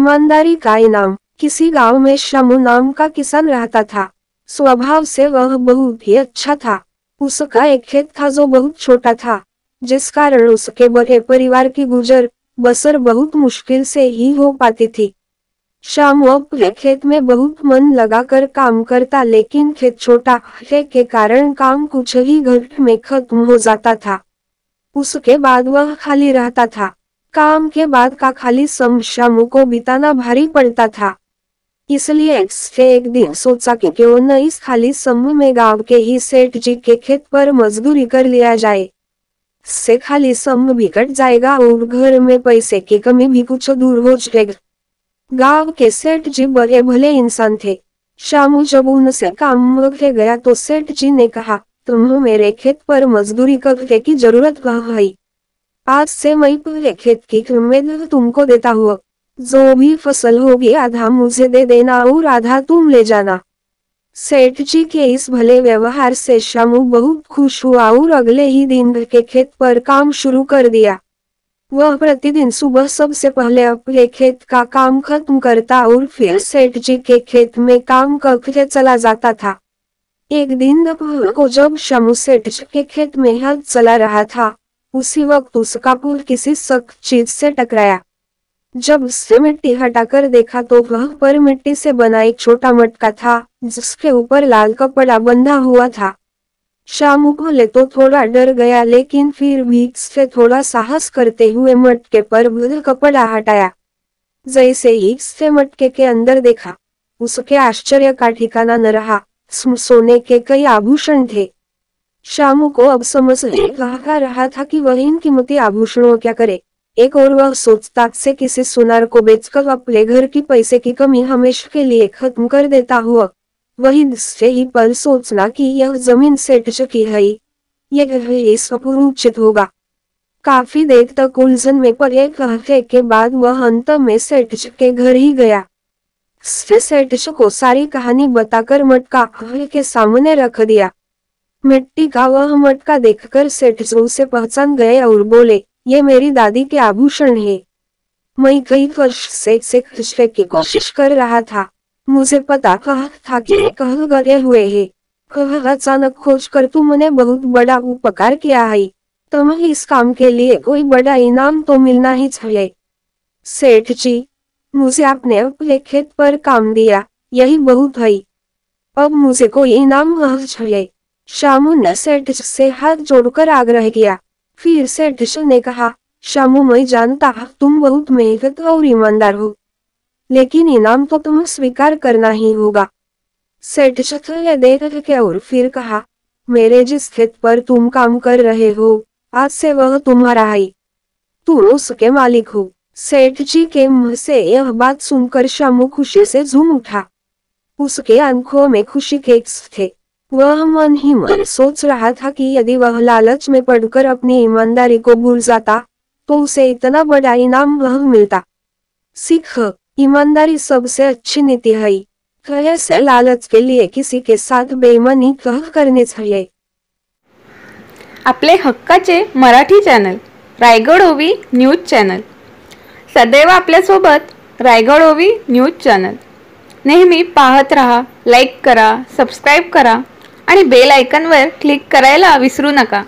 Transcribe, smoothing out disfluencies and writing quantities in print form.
ईमानदारी का इनाम। किसी गांव में शामू नाम का किसान रहता था। स्वभाव से वह बहुत ही अच्छा था। उसका एक खेत था जो बहुत छोटा था, जिस कारण उसके बड़े परिवार की गुजर बसर बहुत मुश्किल से ही हो पाती थी। शामू अपने खेत में बहुत मन लगाकर काम करता, लेकिन खेत छोटा है के कारण काम कुछ ही घंटे में खत्म हो जाता था। उसके बाद वह खाली रहता था। काम के बाद का खाली समय शामू को बिताना भारी पड़ता था। इसलिए एक दिन सोचा कि क्यों न इस खाली समय में गांव के ही सेठ जी के खेत पर मजदूरी कर लिया जाए। इससे खाली समय भी कट जाएगा और घर में पैसे की कमी भी कुछ दूर हो जाएगी। गांव के सेठ जी बड़े भले इंसान थे। शामू जब उनसे काम मांगने गया तो सेठ जी ने कहा, तुम्हें मेरे खेत पर मजदूरी करने की जरूरत कहाँ है? आज से मैं पूरे खेत की जिम्मेदारी तुमको देता हूँ। जो भी फसल होगी आधा मुझे दे देना और आधा तुम ले जाना। सेठ जी के इस भले व्यवहार से शामू बहुत खुश हुआ और अगले ही दिन के खेत पर काम शुरू कर दिया। वह प्रतिदिन सुबह सबसे पहले अपने खेत का काम खत्म करता और फिर सेठ जी के खेत में काम करके चला जाता था। एक दिन दोपहर को जब शामू सेठ जी के खेत में हाथ चला रहा था, उसी वक्त उसका पुल किसी सख्त चीज से टकराया। जब उससे मिट्टी हटाकर देखा तो वह पर मिट्टी से बना एक छोटा मटका था, जिसके ऊपर लाल कपड़ा बंधा हुआ था। शामू पहले तो थोड़ा डर गया, लेकिन फिर भी से थोड़ा साहस करते हुए मटके पर बंधा कपड़ा हटाया। जैसे ही से मटके के अंदर देखा, उसके आश्चर्य का ठिकाना न रहा। सोने के कई आभूषण थे। शामू को अब समझ नहीं रहा था कि वह इन कीमती आभूषणों क्या करे। एक और वह सोचता से किसी सुनार को बेचकर अपने घर की पैसे की कमी हमेशा के लिए खत्म कर देता हुआ। वही से ही पल सोचना कि यह जमीन सेठ चुकी है, यह सुनिश्चित होगा। काफी देर तक उलझन में पड़े कहने के बाद वह अंत में सेठ के घर ही गया। सेठ को सारी कहानी बताकर मटका के सामने रख दिया। मिट्टी का वह मटका देखकर सेठ उसे पहचान गए और बोले, ये मेरी दादी के आभूषण है। मैं कई वर्ष से खरीदने की कोशिश कर रहा था। मुझे पता था कि कहाँ गए हुए हैं। कहाँ अचानक खोज कर तुमने बहुत बड़ा उपकार किया है। तुम्हें इस काम के लिए कोई बड़ा इनाम तो मिलना ही चाहिए। सेठ जी, मुझे आपने अपने खेत पर काम दिया, यही बहुत है। अब मुझे कोई इनाम नहीं चाहिए। शामू ने सेठ से हाथ जोड़कर आग्रह किया। फिर सेठ ने कहा, शामू मैं जानता तुम बहुत मेहनत और ईमानदार हो, लेकिन इनाम तो तुम्हें स्वीकार करना ही होगा। सेठ ने देख के और फिर कहा, मेरे जिस खेत पर तुम काम कर रहे हो, आज से वह तुम्हारा है। तुम उसके मालिक हो। सेठ जी के मुंह से यह बात सुनकर शामू खुशी से झूम उठा। उसके आंखों में खुशी के थे। वह मन ही मन सोच रहा था कि यदि वह लालच में पड़कर अपनी ईमानदारी को भूल जाता, तो उसे इतना बड़ा इनाम वह मिलता। सीख, ईमानदारी सबसे अच्छी नीति है। कैसे लालच के लिए किसी के साथ बेईमानी करनी चाहिए। आपले हक्काचे मराठी चॅनल रायगड ओवी न्यूज चॅनल सदैव आपल्यासोबत। रायगड ओवी न्यूज चॅनल नेहमी पाहत रहा, लाईक करा, सबस्क्राईब करा आणि बेल आयकॉनवर क्लिक करायला विसरू नका।